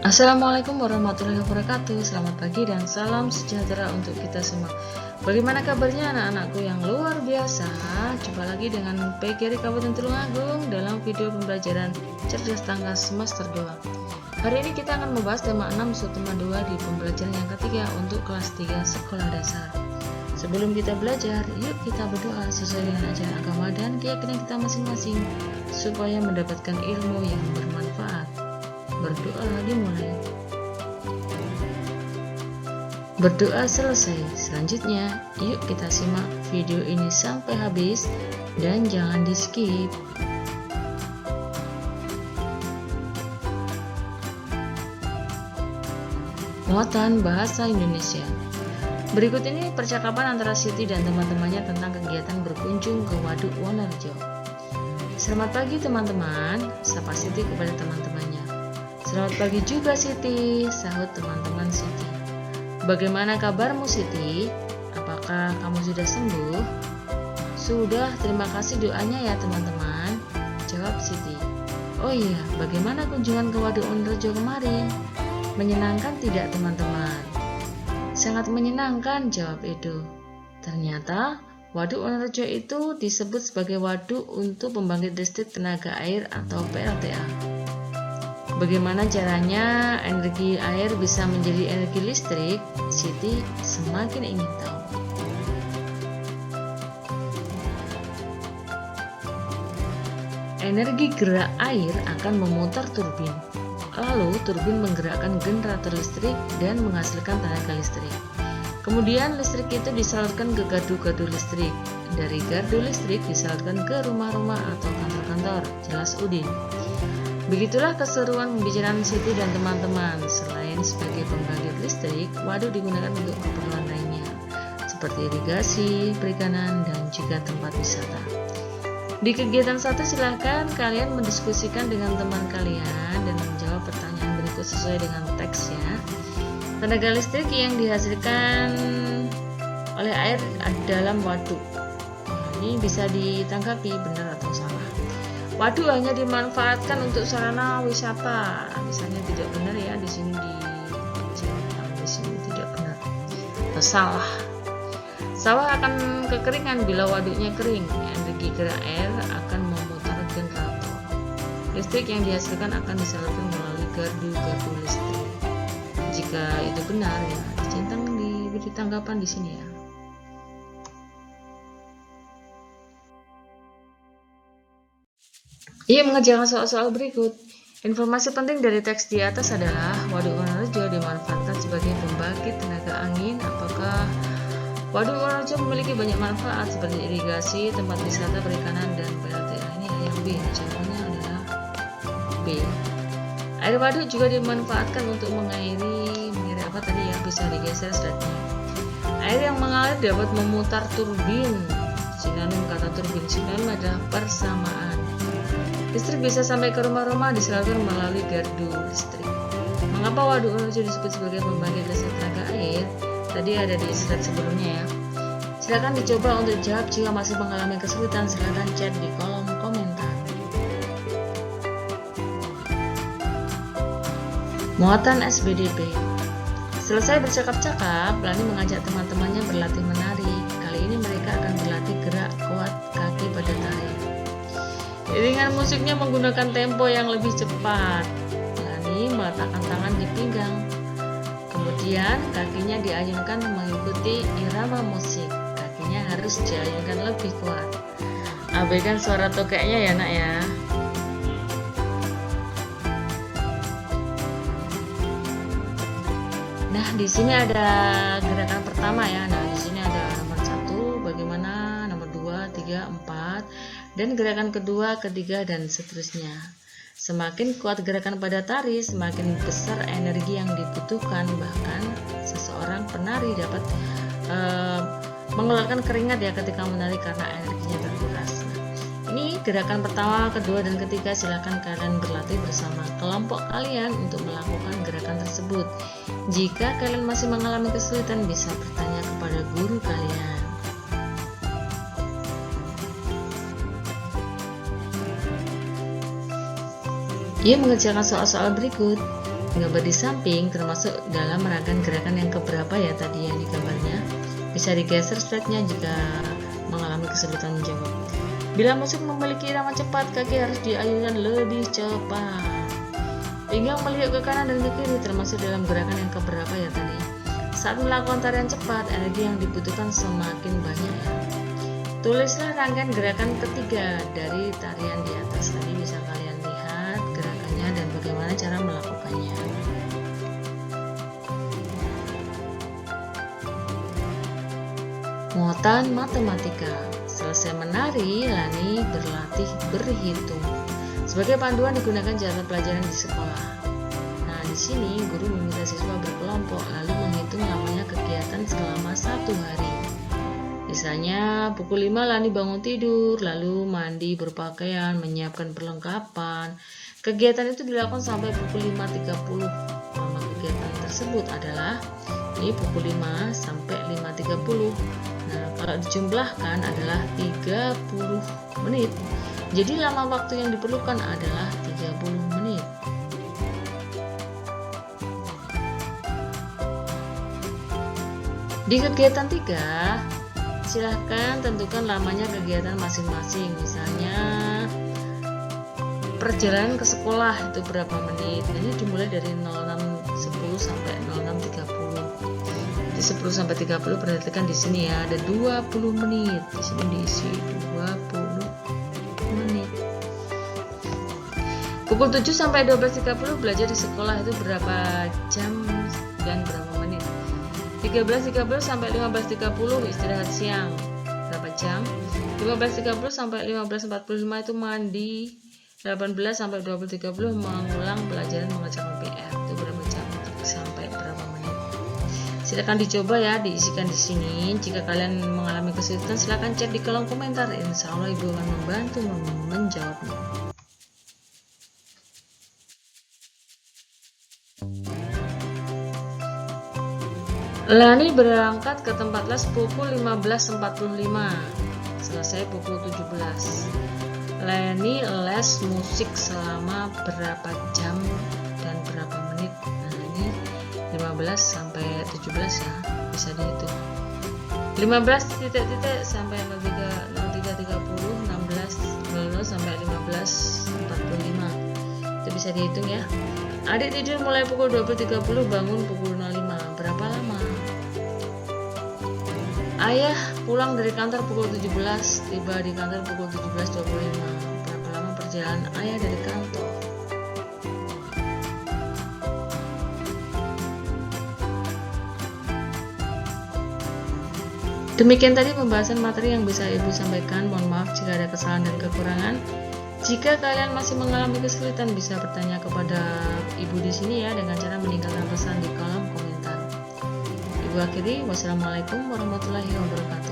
Assalamualaikum warahmatullahi wabarakatuh. Selamat pagi dan salam sejahtera untuk kita semua. Bagaimana kabarnya anak-anakku yang luar biasa? Jumpa lagi dengan PGRI Kabupaten Tulungagung dalam video pembelajaran cerdas tangga semester 2. Hari ini kita akan membahas tema 6 subtema 2 di pembelajaran yang ketiga untuk kelas 3 sekolah dasar. Sebelum kita belajar, yuk kita berdoa sesuai dengan ajaran agama dan keyakinan kita masing-masing supaya mendapatkan ilmu yang bermanfaat. Berdoa dimulai. Berdoa selesai. Selanjutnya, yuk kita simak video ini sampai habis dan jangan di skip. Muatan bahasa Indonesia. Berikut ini percakapan antara Siti dan teman-temannya tentang kegiatan berkunjung ke Waduk Wonorejo. Selamat pagi teman-teman, sapa Siti kepada teman-temannya. Selamat pagi juga Siti, sahut teman-teman Siti. Bagaimana kabarmu Siti? Apakah kamu sudah sembuh? Sudah, terima kasih doanya ya teman-teman, jawab Siti. Oh iya, bagaimana kunjungan ke Waduk Wonorejo kemarin? Menyenangkan tidak teman-teman? Sangat menyenangkan, jawab Edo. Ternyata Waduk Wonorejo itu disebut sebagai waduk untuk pembangkit listrik tenaga air atau PLTA. Bagaimana caranya energi air bisa menjadi energi listrik? Siti semakin ingin tahu. Energi gerak air akan memutar turbin. Lalu turbin menggerakkan generator listrik dan menghasilkan tenaga listrik. Kemudian listrik itu disalurkan ke gardu-gardu listrik. Dari gardu listrik disalurkan ke rumah-rumah atau kantor-kantor, jelas Udin. Begitulah keseruan pembicaraan Siti dan teman-teman. Selain sebagai pembangkit listrik, waduk digunakan untuk keperluan lainnya, seperti irigasi, perikanan, dan juga tempat wisata. Di kegiatan 1 silakan kalian mendiskusikan dengan teman kalian dan menjawab pertanyaan berikut sesuai dengan teksnya. Tenaga listrik yang dihasilkan oleh air dalam waduk. Ini bisa ditanggapi benar atau salah. Waduk hanya dimanfaatkan untuk sarana wisata. Misalnya tidak benar ya, di sini tidak benar. Atau salah. Sawah akan kekeringan bila waduknya kering. Energi gerak air akan memutar generator. Listrik yang dihasilkan akan disalurkan melalui gardu-gardu listrik. Jika itu benar ya, centang diberi tanggapan di sini ya. Ia mengerjakan soal-soal berikut. Informasi penting dari teks di atas adalah Waduk Wonorejo dimanfaatkan sebagai pembangkit tenaga angin. Apakah Waduk Wonorejo memiliki banyak manfaat seperti irigasi, tempat wisata, perikanan, dan PLTA? Ini yang B. Jawabannya adalah B. Air waduk juga dimanfaatkan untuk mengairi apa tadi ya, bisa digeser slide-nya. Air yang mengalir dapat memutar turbin. Sinonim kata turbin, sinonim adalah persamaan. Listrik bisa sampai ke rumah-rumah disalurkan melalui gardu listrik. Mengapa Waduk Wonorejo disebut sebagai pembangkit listrik tenaga air? Tadi ada di slide sebelumnya ya. Silakan dicoba untuk jawab. Jika masih mengalami kesulitan, silakan chat di kolom komentar. Muatan SBDP. Selesai bercakap-cakap, Lani mengajak teman-temannya berlatih menari. Kali ini mereka akan berlatih gerak kuat kaki pada tari. Iringan musiknya menggunakan tempo yang lebih cepat. Lani meletakkan tangan di pinggang. Kemudian kakinya diayunkan mengikuti irama musik. Kakinya harus diayunkan lebih kuat. Abaikan suara tokeknya ya nak ya. Nah, di sini ada gerakan pertama ya. Nah, di sini ada nomor 1, bagaimana, nomor 2, 3, 4, dan gerakan kedua, ketiga, dan seterusnya. Semakin kuat gerakan pada tari, semakin besar energi yang dibutuhkan. Bahkan seseorang penari dapat mengeluarkan keringat ya ketika menari karena energinya terkuras. Ini gerakan pertama, kedua, dan ketiga. Silakan kalian berlatih bersama kelompok kalian untuk melakukan gerakan tersebut. Jika kalian masih mengalami kesulitan, bisa bertanya kepada guru kalian. Ia mengerjakan soal-soal berikut. Gambar di samping termasuk dalam rangkaian gerakan yang keberapa ya tadi yang di gambarnya. Bisa digeser slide-nya jika mengalami kesulitan menjawab. Bila musik memiliki irama cepat, kaki harus diayunkan lebih cepat. Pinggang meliuk ke kanan dan ke kiri termasuk dalam gerakan yang keberapa ya tadi. Saat melakukan tarian cepat, energi yang dibutuhkan semakin banyak ya. Tulislah rangkaian gerakan ketiga dari tarian di atas. Tadi bisa kalian lihat gerakannya dan bagaimana cara melakukannya. Muatan matematika. Selesai menari, Lani berlatih berhitung. Sebagai panduan digunakan catatan pelajaran di sekolah. Nah, di sini guru meminta siswa berkelompok lalu menghitung lamanya kegiatan selama 1 hari. Misalnya, pukul 5 Lani bangun tidur, lalu mandi, berpakaian, menyiapkan perlengkapan. Kegiatan itu dilakukan sampai pukul 5.30. Lama kegiatan tersebut adalah ini pukul 5 sampai 5.30. Nah, kalau dijumlahkan adalah 30 menit. Jadi lama waktu yang diperlukan adalah 30 menit. Di kegiatan 3, silahkan tentukan lamanya kegiatan masing-masing. Misalnya perjalanan ke sekolah itu berapa menit. Ini dimulai dari 06.10 sampai 06.30. Jadi 10 sampai 30 perhatikan di sini ya, ada 20 menit. Di sini diisi 20 menit. Pukul 7 sampai 12.30 belajar di sekolah itu berapa jam dan berapa menit. 13.30 sampai 15.30 istirahat siang berapa jam. 15.30 sampai 15.45 itu mandi. 18 sampai 20.30 mengulang pelajaran mengerjakan PR itu berapa jam sampai berapa menit. Silakan dicoba ya, diisikan di sini. Jika kalian mengalami kesulitan silakan chat di kolom komentar. Insya Allah Ibu akan membantu menjawabnya. Lani berangkat ke tempat les pukul 15.45, selesai pukul 17. Lani les musik selama berapa jam dan berapa menit. Nah ini 15 sampai 17 ya, bisa dihitung. 15 titik-titik sampai 03.30, 16.00 sampai 15.45. Itu bisa dihitung ya. Adik tidur mulai pukul 20.30, bangun pukul 05. Berapa lama? Ayah pulang dari kantor pukul 17, tiba di kantor pukul 17.25. Berapa lama perjalanan ayah dari kantor? Demikian tadi pembahasan materi yang bisa Ibu sampaikan. Mohon maaf jika ada kesalahan dan kekurangan. Jika kalian masih mengalami kesulitan, bisa bertanya kepada Ibu di sini ya dengan cara meninggalkan pesan di kolom komentar. Ibu akhiri, wassalamualaikum warahmatullahi wabarakatuh.